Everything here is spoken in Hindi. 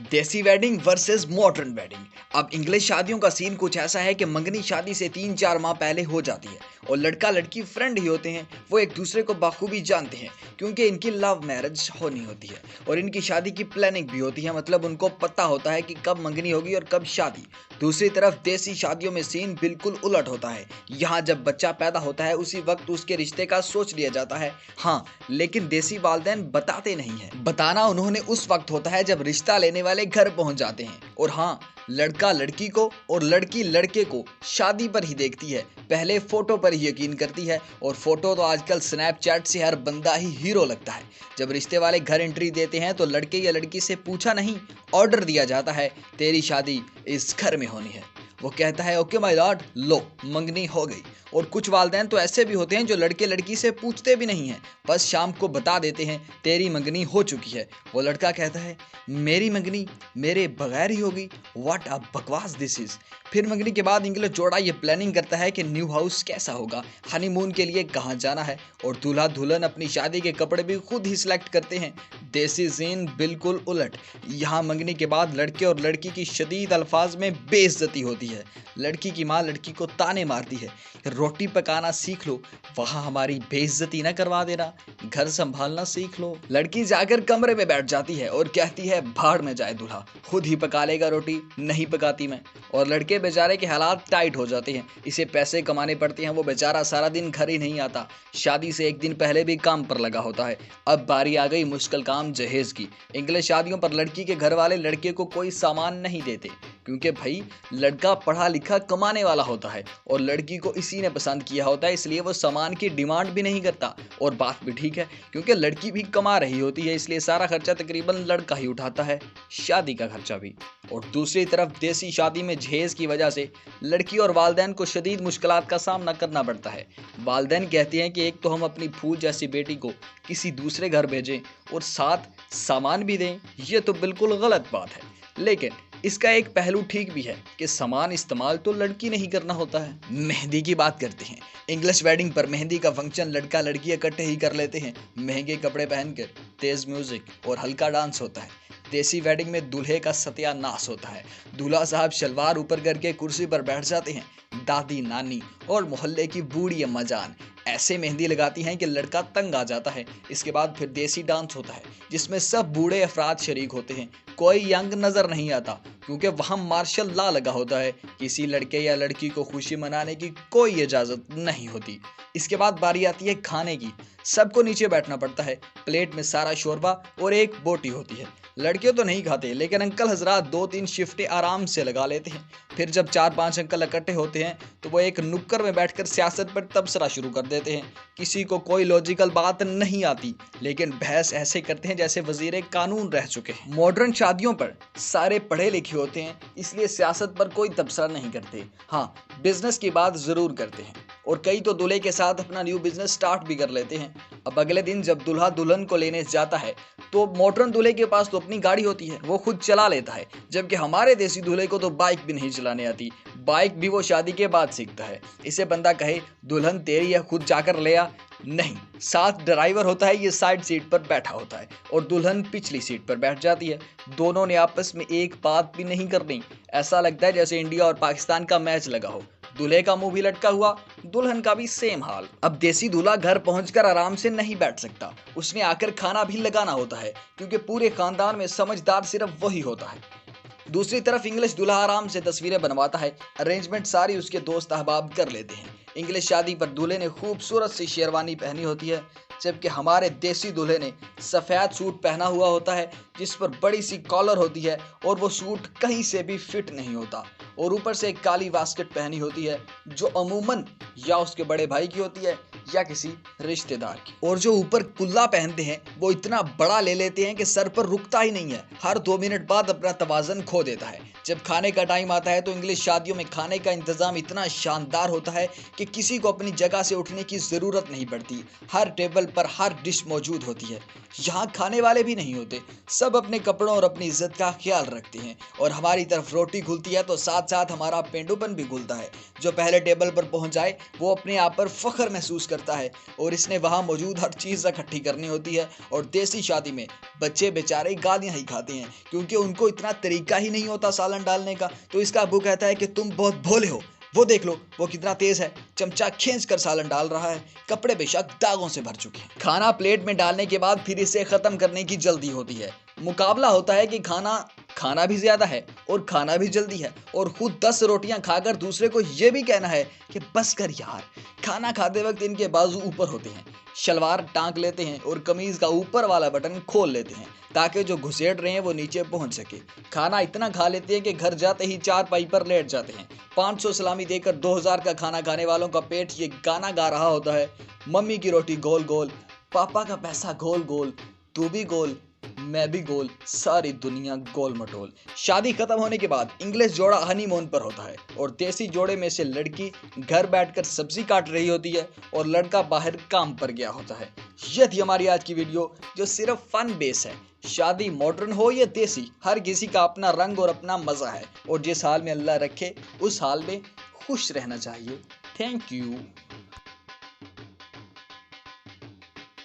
देसी वेडिंग वर्सेस मॉडर्न वेडिंग। अब इंग्लिश शादियों का सीन कुछ ऐसा है कि मंगनी शादी से 3-4 माह पहले हो जाती है और लड़का लड़की फ्रेंड ही होते हैं। वो एक दूसरे को बखूबी जानते हैं क्योंकि इनकी लव मैरिज होनी होती है और इनकी शादी की प्लानिंग भी होती है। मतलब उनको पता होता है कि कब मंगनी होगी और कब शादी। दूसरी तरफ देसी शादियों में सीन बिल्कुल उलट होता है। यहाँ जब बच्चा पैदा होता है उसी वक्त उसके रिश्ते का सोच लिया जाता है। हाँ, लेकिन देसी वालिदैन बताते नहीं है। बताना उन्होंने उस वक्त होता है जब रिश्ता लेने वाले घर पहुंच जाते हैं। और हाँ, लड़का लड़की को और लड़की लड़के को शादी पर ही देखती है। पहले फोटो पर ही यकीन करती है और फोटो तो आजकल स्नैपचैट से हर बंदा ही हीरो लगता है। जब रिश्ते वाले घर एंट्री देते हैं तो लड़के या लड़की से पूछा नहीं, ऑर्डर दिया जाता है, तेरी शादी इस घर में होनी है। वो कहता है ओके माय लॉर्ड, लो मंगनी हो गई। और कुछ वालिदैन तो ऐसे भी होते हैं जो लड़के लड़की से पूछते भी नहीं हैं, बस शाम को बता देते हैं तेरी मंगनी हो चुकी है। वो लड़का कहता है मेरी मंगनी मेरे बगैर ही होगी, व्हाट अ बकवास दिस इज। फिर मंगनी के बाद इंग्लिश जोड़ा ये प्लानिंग करता है कि न्यू हाउस कैसा होगा, हनीमून के लिए कहाँ जाना है और दूल्हा दुल्हन अपनी शादी के कपड़े भी खुद ही सिलेक्ट करते हैं। देसी सीन बिल्कुल उलट। यहाँ मंगनी के बाद लड़के और लड़की की शदीद अल्फाज में बेइज्जती होती है। लड़की की माँ लड़की को ताने मारती है, रोटी पकाना सीख लो, वहां हमारी बेइज्जती न करवा देना, घर संभालना सीख लो। लड़की जाकर कमरे में बैठ जाती है और कहती है भाड़ में जाए दूल्हा, खुद ही पका लेगा रोटी, नहीं पकाती मैं। और लड़के बेचारे के हालात टाइट हो जाते हैं, इसे पैसे कमाने पड़ते हैं, वो बेचारा सारा दिन घर ही नहीं आता, शादी से एक दिन पहले भी काम पर लगा होता है। अब बारी आ गई मुश्किल काम जहेज की। इंग्लिश शादियों पर लड़की के घर वाले लड़के को कोई सामान नहीं देते क्योंकि भाई लड़का पढ़ा लिखा कमाने वाला होता है और लड़की को इसी ने पसंद किया होता है, इसलिए वो सामान की डिमांड भी नहीं करता। और बात भी ठीक है क्योंकि लड़की भी कमा रही होती है, इसलिए सारा खर्चा तकरीबन लड़का ही उठाता है, शादी का खर्चा भी। और दूसरी तरफ देसी शादी में जहेज की वजह से लड़की और वालिदैन को शदीद मुश्किलात का सामना करना पड़ता है। वालिदैन कहते हैं कि एक तो हम अपनी फूल जैसी बेटी को किसी दूसरे घर भेजें और साथ सामान भी दें, ये तो बिल्कुल गलत बात है। लेकिन इसका एक पहलू ठीक भी है कि सामान इस्तेमाल तो लड़की नहीं करना होता है। मेहंदी की बात करते हैं। इंग्लिश वेडिंग पर मेहंदी का फंक्शन लड़का लड़की इकट्ठे ही कर लेते हैं। महंगे कपड़े पहनकर तेज म्यूजिक और हल्का डांस होता है। देसी वेडिंग में दूल्हे का सत्यानाश होता है। दूल्हा साहब शलवार ऊपर करके कुर्सी पर बैठ जाते हैं। दादी नानी और मोहल्ले की बूढ़ी अम्मा जान ऐसे मेहंदी लगाती हैं कि लड़का तंग आ जाता है। इसके बाद फिर देसी डांस होता है जिसमें सब बूढ़े अफराद शरीक होते हैं। कोई यंग नजर नहीं आता क्योंकि वहां मार्शल लॉ लगा होता है, किसी लड़के या लड़की को खुशी मनाने की कोई इजाजत नहीं होती। इसके बाद बारी आती है खाने की। सबको नीचे बैठना पड़ता है, प्लेट में सारा शोरबा और एक बोटी होती है। लड़के तो नहीं खाते लेकिन अंकल हजरात 2-3 शिफ्टें आराम से लगा लेते हैं। फिर जब 4-5 अंकल इकट्ठे होते हैं तो वो एक नुक्कड़ में बैठकर सियासत पर तबसरा शुरू कर देते हैं। किसी को कोई लॉजिकल बात नहीं आती लेकिन बहस ऐसे करते हैं जैसे वजीर कानून रह चुके हैं। मॉडर्न शादियों पर सारे पढ़े लिखे होते हैं इसलिए सियासत पर कोई तबसरा नहीं करते। हाँ, बिजनेस की बात जरूर करते हैं और कई तो दूल्हे के साथ अपना न्यू बिजनेस स्टार्ट भी कर लेते हैं। अब अगले दिन जब दूल्हा दुल्हन को लेने जाता है तो मॉडर्न दूल्हे के पास तो अपनी गाड़ी होती है, वो खुद चला लेता है, जबकि हमारे देसी दूल्हे को तो बाइक भी नहीं चलाने आती। बाइक भी वो शादी के बाद सीखता है। इसे बंदा कहे दुल्हन तेरी है, खुद जाकर ले आ, नहीं, साथ ड्राइवर होता है, ये साइड सीट पर बैठा होता है और दुल्हन पिछली सीट पर बैठ जाती है। दोनों ने आपस में एक बात भी नहीं करनी। ऐसा लगता है जैसे इंडिया और पाकिस्तान का मैच लगा हो। दूल्हे का मुंह भी लटका हुआ, दुल्हन का भी सेम हाल। अब देसी दूल्हा घर पहुंचकर आराम से नहीं बैठ सकता, उसने आकर खाना भी लगाना होता है क्योंकि पूरे खानदान में समझदार सिर्फ वही होता है। दूसरी तरफ इंग्लिश दूल्हा आराम से तस्वीरें बनवाता है, अरेंजमेंट सारी उसके दोस्त अहबाब कर लेते हैं। इंग्लिश शादी पर दूल्हे ने खूबसूरत सी शेरवानी पहनी होती है जबकि हमारे देसी दूल्हे ने सफ़ेद सूट पहना हुआ होता है जिस पर बड़ी सी कॉलर होती है और वो सूट कहीं से भी फिट नहीं होता और ऊपर से एक काली वास्केट पहनी होती है जो अमूमन या उसके बड़े भाई की होती है या किसी रिश्तेदार की। और जो ऊपर कुल्ला पहनते हैं वो इतना बड़ा ले लेते हैं कि सर पर रुकता ही नहीं है, हर 2 मिनट बाद अपना तवाज़न खो देता है। जब खाने का टाइम आता है तो इंग्लिश शादियों में खाने का इंतज़ाम इतना शानदार होता है कि किसी को अपनी जगह से उठने की ज़रूरत नहीं पड़ती। हर टेबल पर हर डिश मौजूद होती है। यहाँ खाने वाले भी नहीं होते, सब अपने कपड़ों और अपनी इज्जत का ख्याल रखते हैं। और हमारी तरफ रोटी खुलती है तो साथ साथ हमारा पेंडुपन भी खुलता है। जो पहले टेबल पर पहुँच जाए वो अपने आप पर फख्र महसूस करता करता है और इसने वहाँ मौजूद हर चीज़ इकट्ठी करनी होती है। और देसी शादी में बच्चे बेचारे गालियाँ ही खाते हैं क्योंकि उनको इतना तरीका ही नहीं होता सालन डालने का। तो इसका अब्बू कहता है कि तुम बहुत भोले हो, वो देख लो वो कितना तेज है, चमचा खींच कर सालन डाल रहा है, कपड़े बेशक दागों से भर चुके हैं। खाना प्लेट में डालने के बाद फिर इसे खत्म करने की जल्दी होती है। मुकाबला होता है कि खाना भी ज्यादा है और खाना भी जल्दी है और खुद 10 रोटियां खाकर दूसरे को यह भी कहना है कि बस कर यार। खाना खाते वक्त इनके बाजू ऊपर होते हैं, शलवार टांक लेते हैं और कमीज का ऊपर वाला बटन खोल लेते हैं ताकि जो घुसेड़ रहे हैं वो नीचे पहुंच सके। खाना इतना खा लेते हैं कि घर जाते ही चारपाई पर लेट जाते हैं। 500 सलामी देकर 2000 का खाना खाने वालों का पेट ये गाना गा रहा होता है, मम्मी की रोटी गोल गोल, पापा का पैसा गोल गोल, तू भी गोल मैं भी गोल, सारी दुनिया गोल मटोल। शादी खत्म होने के बाद इंग्लिश जोड़ा हनीमून पर होता है और देसी जोड़े में से लड़की घर बैठकर सब्जी काट रही होती है और लड़का बाहर काम पर गया होता है। यह थी हमारी आज की वीडियो जो सिर्फ फन बेस है। शादी मॉडर्न हो या देसी, हर किसी का अपना रंग और अपना मजा है और जिस हाल में अल्लाह रखे उस हाल में खुश रहना चाहिए। Thank you.